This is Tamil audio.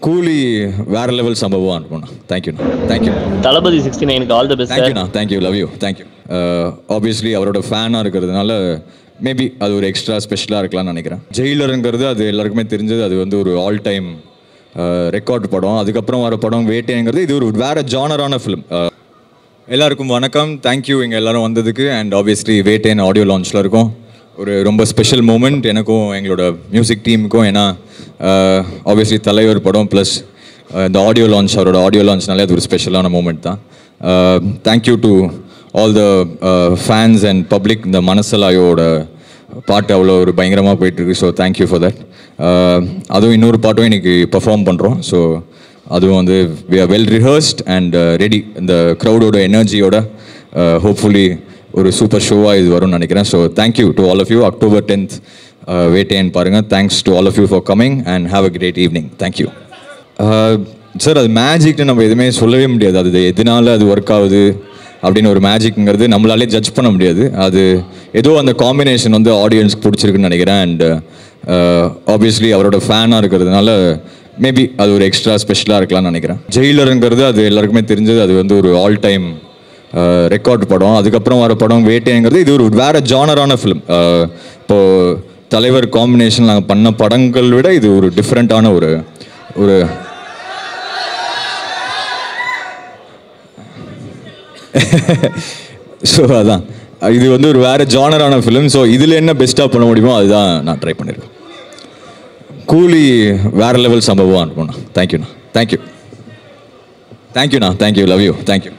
கூலி வேற லெவல் சம்பவம் அனுப்பணும். தேங்க்யூண்ணா. தேங்க்யூ. தளபதி 69க்கு ஆல் தி பெஸ்ட். தேங்க்யூண்ணா. Thank you. Love you. Thank you. Obviously அவரோட ஃபேனாக இருக்கிறதுனால மேபி அது ஒரு எக்ஸ்ட்ரா ஸ்பெஷலாக இருக்கலாம்னு நினைக்கிறேன். ஜெயிலருங்கிறது அது எல்லாருக்குமே தெரிஞ்சது. அது வந்து ஒரு ஆல் டைம் ரெக்கார்ட் படம். அதுக்கப்புறம் வர படம் வேட்டைங்கிறது இது ஒரு வேறு ஜானரான ஃபிலிம். எல்லாருக்கும் வணக்கம். தேங்க்யூ இங்கே எல்லோரும் வந்ததுக்கு. அண்ட் ஆப்வியஸ்லி வேட்டைன் ஆடியோ லான்ச்சில் இருக்கும். ஒரு ரொம்ப ஸ்பெஷல் மூமெண்ட் எனக்கும் எங்களோட மியூசிக் டீமுக்கும். ஏன்னா ஆப்வியஸ்லி தலைவர் படம் ப்ளஸ் இந்த ஆடியோ லான்ச், அவரோட ஆடியோ லான்ச்னாலே அது ஒரு ஸ்பெஷலான மூமெண்ட் தான். Thank you to all the fans and public. இந்த மனசலாயோட பாட்டு அவ்வளோ ஒரு பயங்கரமாக போயிட்டுருக்கு. So thank you for that. அதுவும் இன்னொரு பாட்டும் இன்றைக்கி பர்ஃபார்ம் பண்ணுறோம். ஸோ அதுவும் வந்து we are well rehearsed and ready. இந்த க்ரௌடோட எனர்ஜியோட ஹோப்ஃபுல்லி ஒரு சூப்பர் ஷோவாக இது வரும்னு நினைக்கிறேன். So thank you to all of you. October 10th Vettaiyan பாருங்கள். Thanks to all of you for coming and have a great evening. Thank you. Sir, அது மேஜிக்னு நம்ம எதுவுமே சொல்லவே முடியாது. அது எதனால அது ஒர்க் ஆகுது அப்படின்னு ஒரு மேஜிக்ங்கிறது நம்மளாலே ஜட்ஜ் பண்ண முடியாது. அது ஏதோ அந்த காம்பினேஷன் வந்து ஆடியன்ஸ்க்கு பிடிச்சிருக்குன்னு நினைக்கிறேன். அண்ட் ஆப்வியஸ்லி அவரோட ஃபேனாக இருக்கிறதுனால மேபி அது ஒரு எக்ஸ்ட்ரா ஸ்பெஷலாக இருக்கலாம்னு நினைக்கிறேன். ஜெயிலருங்கிறது அது எல்லாருக்குமே தெரிஞ்சது. அது வந்து ஒரு ஆல் டைம் ரெக்கார்ட் படம். அதுக்கப்புறம் வர படம் வேட்டைங்கிறது இது ஒரு வேறு ஜானரான ஃபிலிம். இப்போது தலைவர் காம்பினேஷன் நாங்கள் பண்ண படங்கள் விட இது ஒரு டிஃப்ரெண்ட்டான ஒரு ஸோ அதான் இது வந்து ஒரு வேறு ஜானரான ஃபிலிம். ஸோ இதில் என்ன பெஸ்ட்டாக பண்ண முடியுமோ அதுதான் நான் ட்ரை பண்ணியிருக்கேன். கூலி வேறு லெவல் சம்பவம் அனுப்பணும். தேங்க்யூண்ணா. தேங்க்யூ. தேங்க்யூண்ணா. தேங்க்யூ. Love you. தேங்க்யூ.